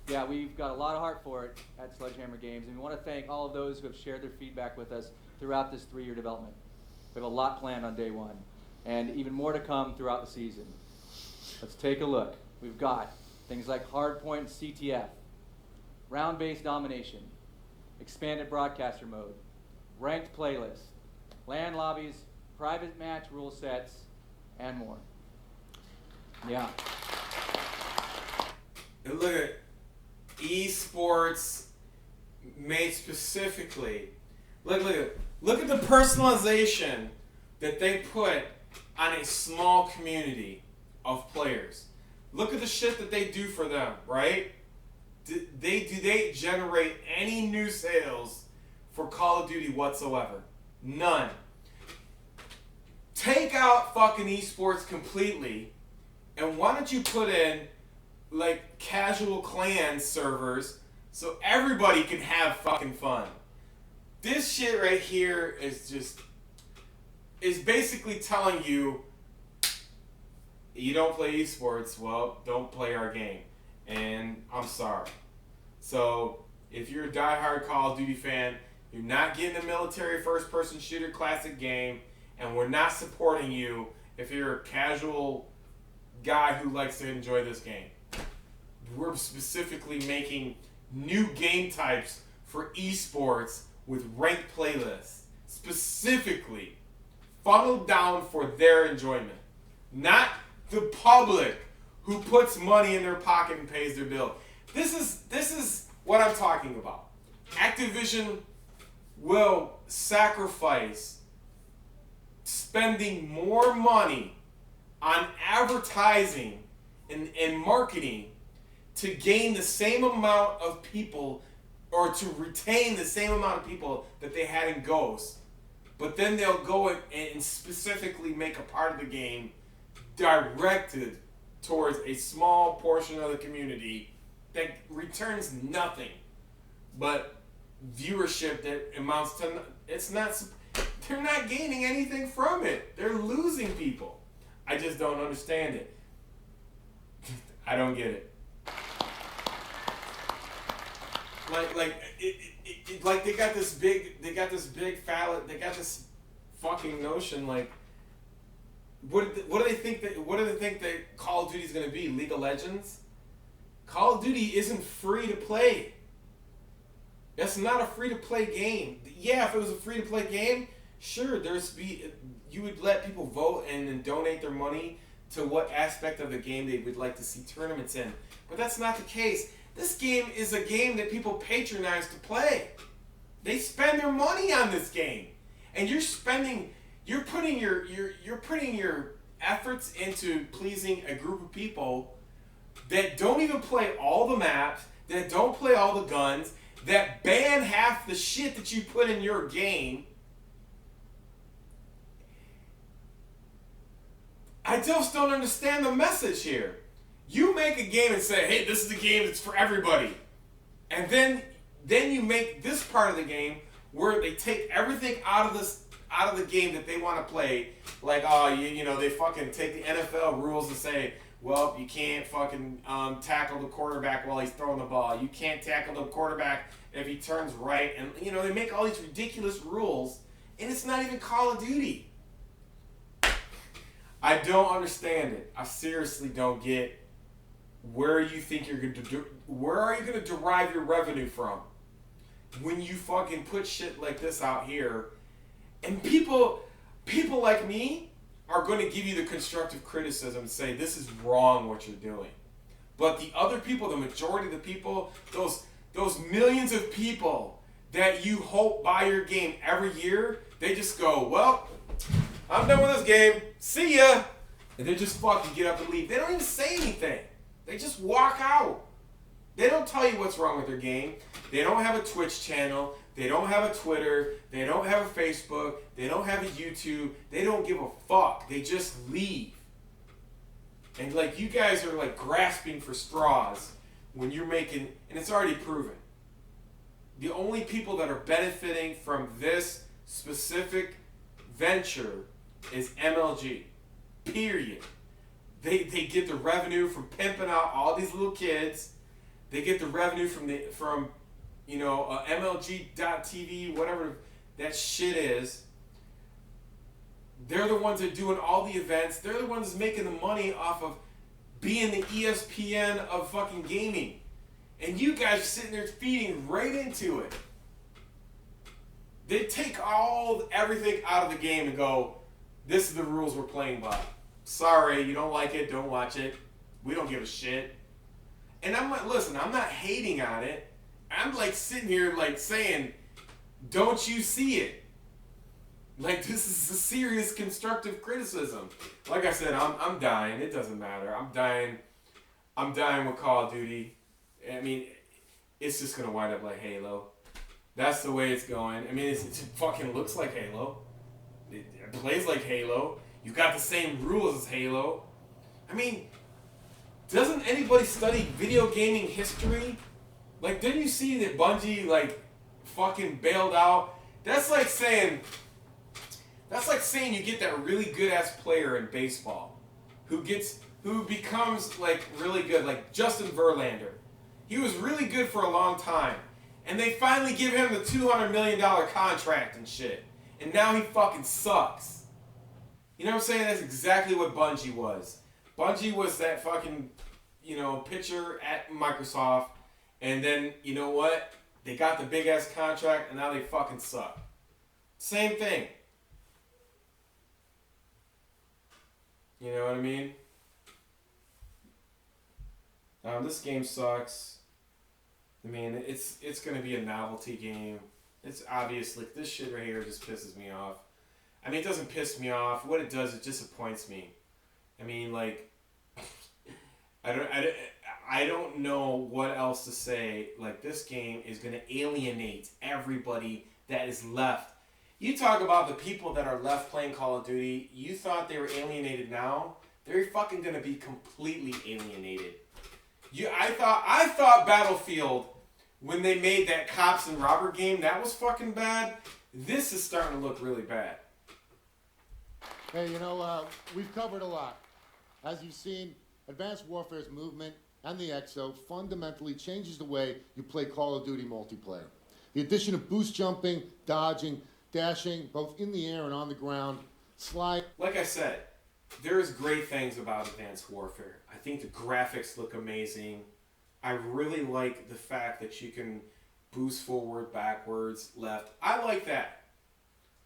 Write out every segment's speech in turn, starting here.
Yeah, we've got a lot of heart for it at Sledgehammer Games, and we want to thank all of those who have shared their feedback with us throughout this 3-year development. We have a lot planned on day one, and even more to come throughout the season. Let's take a look. We've got things like hardpoint and CTF, round-based domination, expanded broadcaster mode, ranked playlists, LAN lobbies, private match rule sets, and more. Yeah. And look at esports made specifically. Look at the personalization that they put on a small community of players. Look at the shit that they do for them, right? Do they generate any new sales for Call of Duty whatsoever? None. Take out fucking esports completely, and why don't you put in like casual clan servers so everybody can have fucking fun? This shit right here is basically telling you don't play esports, well, don't play our game. And I'm sorry. So if you're a diehard Call of Duty fan, you're not getting the military first-person shooter classic game, and we're not supporting you if you're a casual guy who likes to enjoy this game. We're specifically making new game types for esports with ranked playlists, specifically funneled down for their enjoyment, not the public who puts money in their pocket and pays their bill. This is what I'm talking about. Activision will sacrifice spending more money on advertising and marketing to gain the same amount of people, or to retain the same amount of people that they had in Ghost. But then they'll go and specifically make a part of the game directed towards a small portion of the community that returns nothing but viewership that amounts to, they're not gaining anything from it. They're losing people. I just don't understand it. I don't get it. Like they got this fucking notion, like, what do they think that Call of Duty is going to be? League of Legends? Call of Duty isn't free to play. That's not a free to play game. Yeah, if it was a free to play game, sure, you would let people vote and then donate their money to what aspect of the game they would like to see tournaments in. But that's not the case. This game is a game that people patronize to play. They spend their money on this game, and you're putting your efforts into pleasing a group of people that don't even play all the maps, that don't play all the guns, that ban half the shit that you put in your game. I just don't understand the message here. You make a game and say, hey, this is a game that's for everybody. And then you make this part of the game where they take everything out of the game that they want to play. Like, they fucking take the NFL rules and say, well, you can't fucking tackle the quarterback while he's throwing the ball. You can't tackle the quarterback if he turns right. And, they make all these ridiculous rules, and it's not even Call of Duty. I don't understand it. I seriously don't get where you think you're going to where are you going to derive your revenue from when you fucking put shit like this out here, and people like me are going to give you the constructive criticism and say this is wrong what you're doing. But the other people, the majority of the people, those millions of people that you hope buy your game every year, they just go, well, I'm done with this game. See ya. And they just fucking get up and leave. They don't even say anything. They just walk out. They don't tell you what's wrong with their game. They don't have a Twitch channel. They don't have a Twitter. They don't have a Facebook. They don't have a YouTube. They don't give a fuck. They just leave. And like, you guys are like grasping for straws when you're making, and it's already proven. The only people that are benefiting from this specific venture is MLG. Period. They get the revenue from pimping out all these little kids They get the revenue from MLG.TV, whatever that shit is. They're the ones that are doing all the events. They're the ones making the money off of being the ESPN of fucking gaming. And you guys are sitting there feeding right into it. They take everything out of the game and go, this is the rules we're playing by. Sorry, you don't like it, don't watch it. We don't give a shit. And I'm like, listen, I'm not hating on it. I'm like sitting here like saying, don't you see it? Like, this is a serious constructive criticism. Like I said, I'm dying. It doesn't matter. I'm dying with Call of Duty. I mean, it's just going to wind up like Halo. That's the way it's going. I mean, it fucking looks like Halo. It plays like Halo. You got the same rules as Halo. I mean, doesn't anybody study video gaming history? Like, didn't you see that Bungie, like, fucking bailed out? That's like saying you get that really good-ass player in baseball who becomes, like, really good, like Justin Verlander. He was really good for a long time. And they finally give him the $200 million contract and shit. And now he fucking sucks. You know what I'm saying? That's exactly what Bungie was. Bungie was that fucking, pitcher at Microsoft. And then, you know what? They got the big-ass contract, and now they fucking suck. Same thing. You know what I mean? This game sucks. I mean, it's going to be a novelty game. It's obviously, this shit right here just pisses me off. I mean, it doesn't piss me off. What it does, it disappoints me. I mean, like, I don't know what else to say. Like, this game is going to alienate everybody that is left. You talk about the people that are left playing Call of Duty. You thought they were alienated now. They're fucking going to be completely alienated. I thought Battlefield, when they made that cops and robber game, that was fucking bad. This is starting to look really bad. Hey, we've covered a lot. As you've seen, Advanced Warfare's movement and the EXO fundamentally changes the way you play Call of Duty multiplayer. The addition of boost jumping, dodging, dashing, both in the air and on the ground, slide. Like I said, there's great things about Advanced Warfare. I think the graphics look amazing. I really like the fact that you can boost forward, backwards, left. I like that.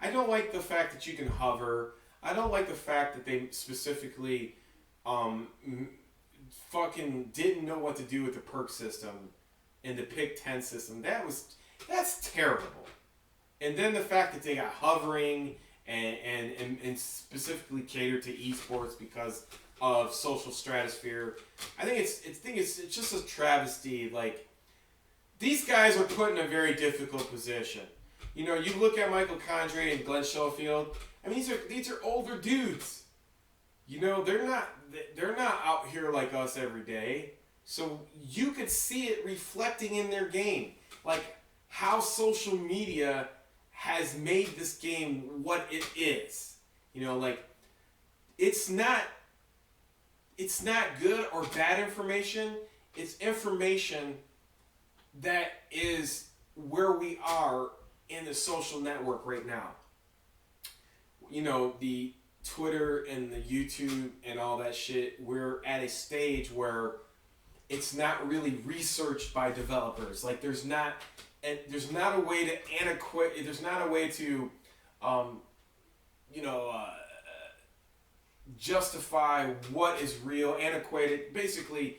I don't like the fact that you can hover. I don't like the fact that they specifically fucking didn't know what to do with the perk system and the pick 10 system. That's terrible. And then the fact that they got hovering and specifically catered to esports because of social stratosphere. I think it's just a travesty. Like, these guys are put in a very difficult position. You look at Michael Condrey and Glenn Schofield. I mean, these are older dudes. They're not out here like us every day. So you could see it reflecting in their game, like how social media has made this game what it is. It's not good or bad information. It's information that is where we are in the social network right now. The Twitter and the YouTube and all that shit, we're at a stage where it's not really researched by developers. Like, there's not a way to justify what is real, antiquated. Basically,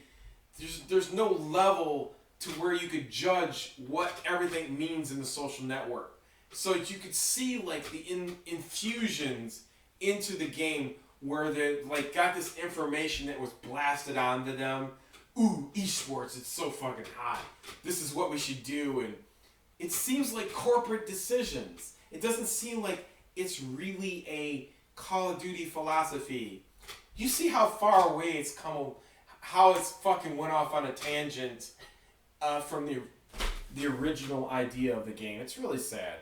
there's no level to where you could judge what everything means in the social network. So you could see like the infusions into the game where they like got this information that was blasted onto them. Ooh, esports, it's so fucking hot. This is what we should do. And it seems like corporate decisions. It doesn't seem like it's really a Call of Duty philosophy. You see how far away it's come, how it's fucking went off on a tangent from the original idea of the game. It's really sad.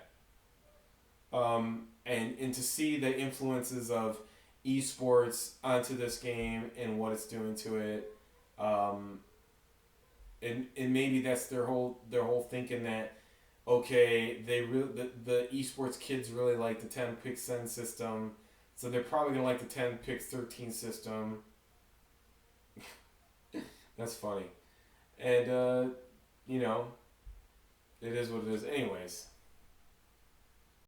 And to see the influences of esports onto this game and what it's doing to it, and maybe that's their whole thinking that, okay, the esports kids really like the 10 picks 10 system, so they're probably gonna like the 10 picks 13 system. That's funny, and you know, it is what it is. Anyways,